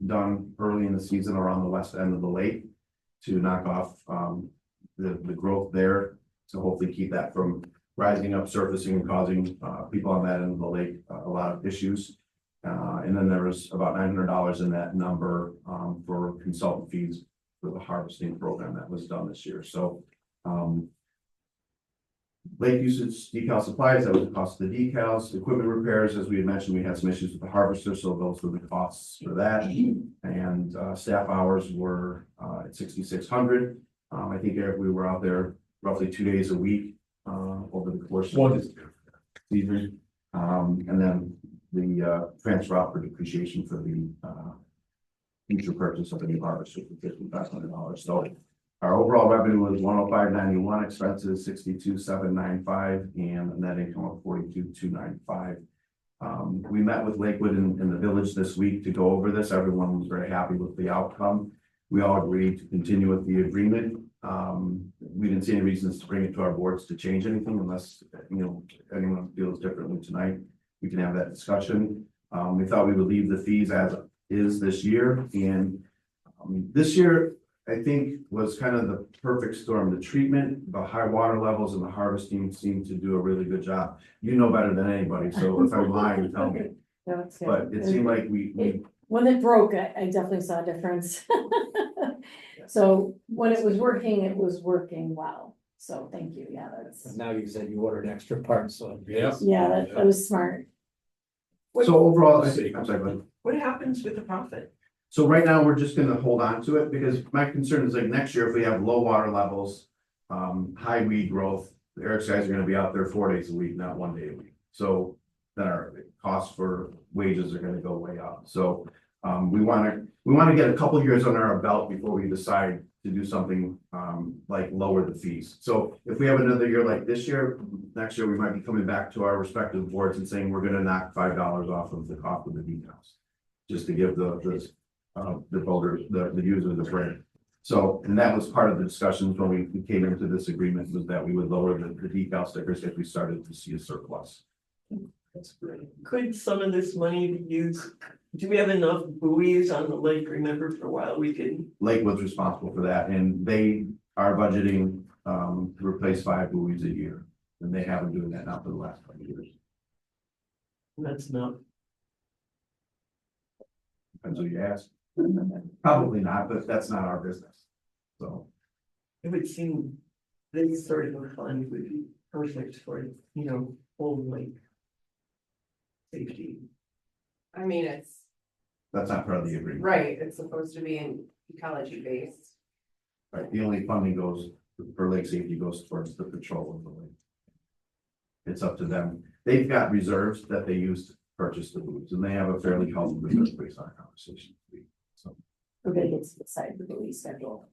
done early in the season around the west end of the lake to knock off the growth there, to hopefully keep that from rising up, surfacing, and causing people on that end of the lake a lot of issues. And then there was about $900 in that number for consultant fees for the harvesting program that was done this year. So lake usage decal supplies, that was the cost of the decals. Equipment repairs, as we had mentioned, we had some issues with the harvester, so those were the costs for that. And staff hours were at 6,600. I think, Eric, we were out there roughly 2 days a week over the course of the season. And then the transfer out for depreciation for the future purchase of the new harvester for $5,500. So our overall revenue was 105,991, expenses 62,795, and a net income of 42,295. We met with Lakewood in the village this week to go over this. Everyone was very happy with the outcome. We all agreed to continue with the agreement. We didn't see any reasons to bring it to our boards to change anything unless anyone feels differently tonight. We can have that discussion. We thought we would leave the fees as is this year, and this year I think was kind of the perfect storm. The treatment, the high water levels, and the harvesting seemed to do a really good job. You know better than anybody, so if I'm lying, tell me. That's good. But it seemed like we When it broke, I definitely saw a difference. So when it was working well. So thank you. Yeah, that's, Now you said you ordered extra parts, so. Yeah. yeah, that was smart. so overall, I'm sorry, go ahead. What happens with the profit? So right now, we're just gonna hold on to it because my concern is like next year, if we have low water levels, high weed growth, the Eric's guys are gonna be out there 4 days a week, not 1 day a week. So then our costs for wages are gonna go way up. So we wanna get a couple years under our belt before we decide to do something like lower the fees. So if we have another year like this year, next year we might be coming back to our respective boards and saying we're gonna knock $5 off of the cost of the decals, just to give the voters, the users a break. So, and that was part of the discussions when we came into this agreement, was that we would lower the decal stickers if we started to see a surplus. That's great. Could some of this money be used? Do we have enough buoys on the lake? Remember, for a while we didn't. Lakewood's responsible for that, and they are budgeting to replace 5 buoys a year. And they have been doing that now for the last couple of years. That's not, Depends who you ask. Probably not, but that's not our business. So, it would seem this sort of a fund would be perfect for, whole lake safety. I mean, it's, that's not part of the agreement. right, it's supposed to be in ecology based. Right, the only funding goes for lake safety goes towards the patrol of the lake. It's up to them. They've got reserves that they use to purchase the boots, and they have a fairly healthy reserve based on our conversation. So, Everybody gets to decide the release schedule.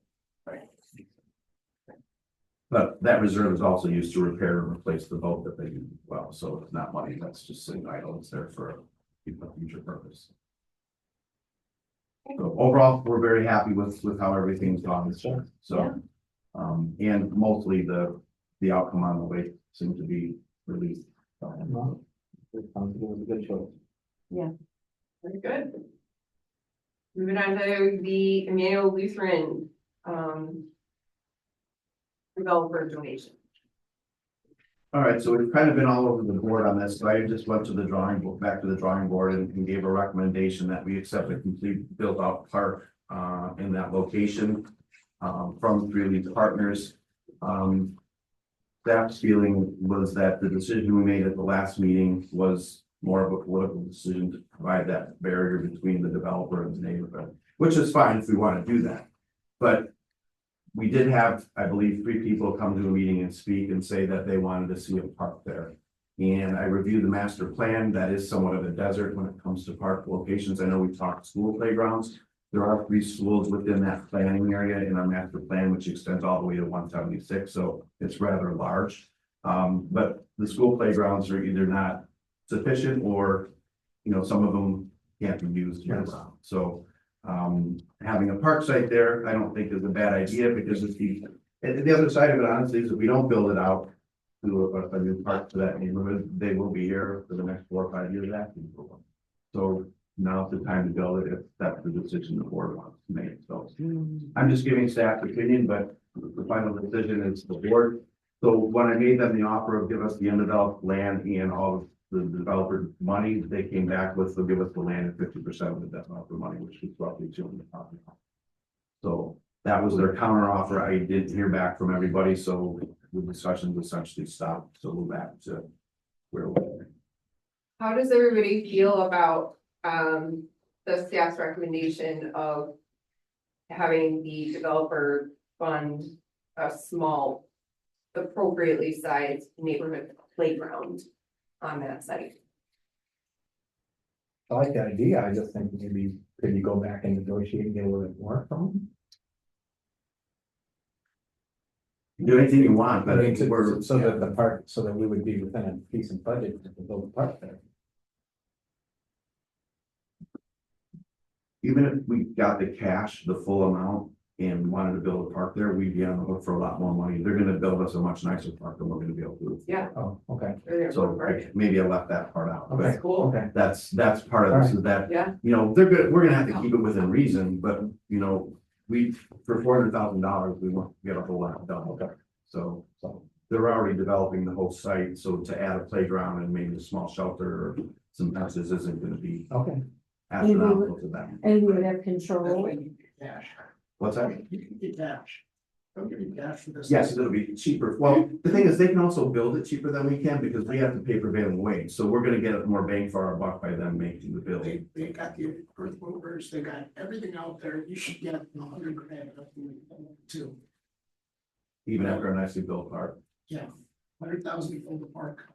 but that reserve is also used to repair and replace the boat that they use as well, so it's not money that's just sitting idle, it's there for a future purpose. So overall, we're very happy with how everything's gone this year, so. And mostly the outcome on the lake seemed to be released. Well, it sounds like it was a good choice. Very good. Moving on to the Emmanuel Lutheran, developer donation. All right, so we've kind of been all over the board on this, so I just went to the drawing board, back to the drawing board and gave a recommendation that we accept a complete built out park in that location from Three Leads Partners. Staff's feeling was that the decision we made at the last meeting was more of a political decision to provide that barrier between the developer and the neighborhood, which is fine if we want to do that. But we did have, I believe, 3 people come to a meeting and speak and say that they wanted to see a park there. And I reviewed the master plan. That is somewhat of a desert when it comes to park locations. I know we've talked school playgrounds. There are 3 schools within that planning area in our master plan, which extends all the way to 176. So it's rather large. But the school playgrounds are either not sufficient or, some of them can't be used year round. So having a park site there, I don't think is a bad idea because it's the other side of it, honestly, is if we don't build it out to a new park to that neighborhood, they will be here for the next 4 or 5 years after. So now's the time to build it if that's the decision the board wants to make. So I'm just giving staff opinion, but the final decision is the board. So when I made them the offer of give us the undeveloped land and all of the developer money, they came back with, they'll give us the land and 50% of the developer money, which is roughly $200,000. So that was their counter offer. I didn't hear back from everybody, so the discussions essentially stopped. So we're back to where we were. How does everybody feel about the staff's recommendation of having the developer fund a small, appropriately sized neighborhood playground on that site? I like that idea. I just think maybe could you go back and negotiate and get a little bit more from them? Do anything you want, I but mean, we're so that the park, so that we would be within a decent budget to build a park there. even if we got the cash, the full amount, and wanted to build a park there, we'd be on the hook for a lot more money. They're gonna build us a much nicer park than we're gonna be able to. Yeah. Oh, okay. So maybe I left that part out, Okay, but Cool. okay. that's part of this is that, Yeah. they're good, we're gonna have to keep it within reason, but we, for $400,000, we want to get a whole lot done. Okay. So they're already developing the whole site, so to add a playground and maybe a small shelter or some fences isn't gonna be Okay. astronomical to them. And we would have control. What's that? You can get cash. Don't give you cash for this. Yes, it'll be cheaper. Well, the thing is, they can also build it cheaper than we can because we have to pay prevailing wage. So we're gonna get more bang for our buck by them making the build. They got the earth movers, they got everything out there. You should get $100,000 too. Even after a nicely built park. Yeah, 100,000 for the park.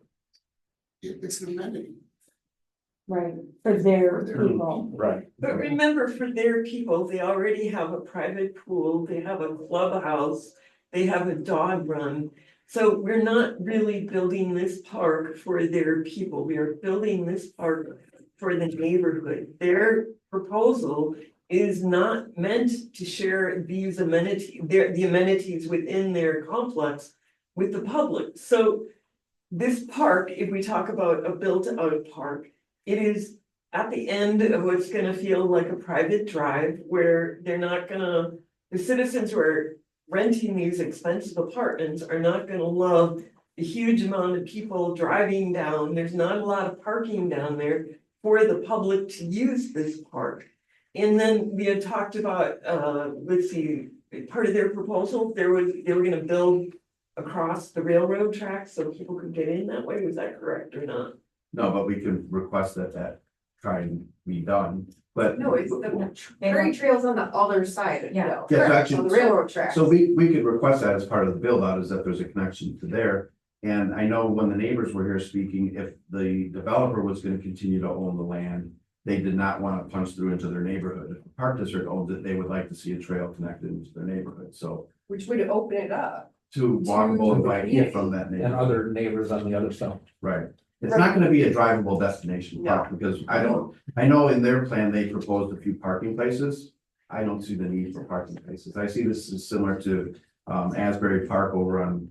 It's an amenity. Right, for their For their people. Right. But remember, for their people, they already have a private pool, they have a clubhouse, they have a dog run. So we're not really building this park for their people, we are building this park for the neighborhood. Their proposal is not meant to share these amenities, the amenities within their complex with the public. So this park, if we talk about a built-out park, it is at the end of what's gonna feel like a private drive where they're not gonna, the citizens who are renting these expensive apartments are not gonna love a huge amount of people driving down, there's not a lot of parking down there for the public to use this park. And then we had talked about, let's see, part of their proposal, they were gonna build across the railroad tracks so people could get in that way, was that correct or not? No, but we can request that try and be done, but. No, it's the Prairie Trail's on the other side of the hill. Yeah, so actually- On the railroad tracks. So we could request that as part of the build out, is that there's a connection to there. And I know when the neighbors were here speaking, if the developer was gonna continue to own the land, they did not want to punch through into their neighborhood. If the park district owned it, they would like to see a trail connected into their neighborhood, so Which would open it up. to walkable and bike Yeah. from that And neighborhood, other neighbors on the other side. right? It's not gonna be a drivable destination park, because I know in their plan, they proposed a few parking places. I don't see the need for parking places. I see this is similar to Asbury Park over on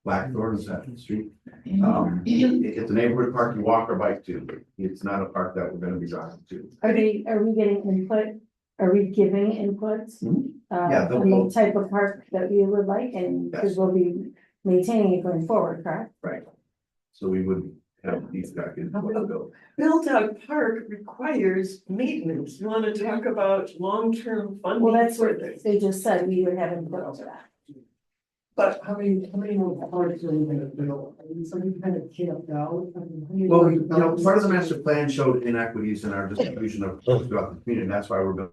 Blackthorn, is that the street? It's a neighborhood park you walk or bike to. It's not a park that we're gonna be driving to. Are we getting input? Are we giving inputs? Yeah, they'll- On the type of park that we would like, and because we'll be maintaining it going forward, correct? Right. So we would have these back in. Built out park requires maintenance, you wanna talk about long-term funding? Well, that's for what this? they just said, we would have input over that. But How many more parks are we gonna build? Something kind of camped out? Well, part of the master plan showed inequities in our distribution of throughout the community. That's why we're building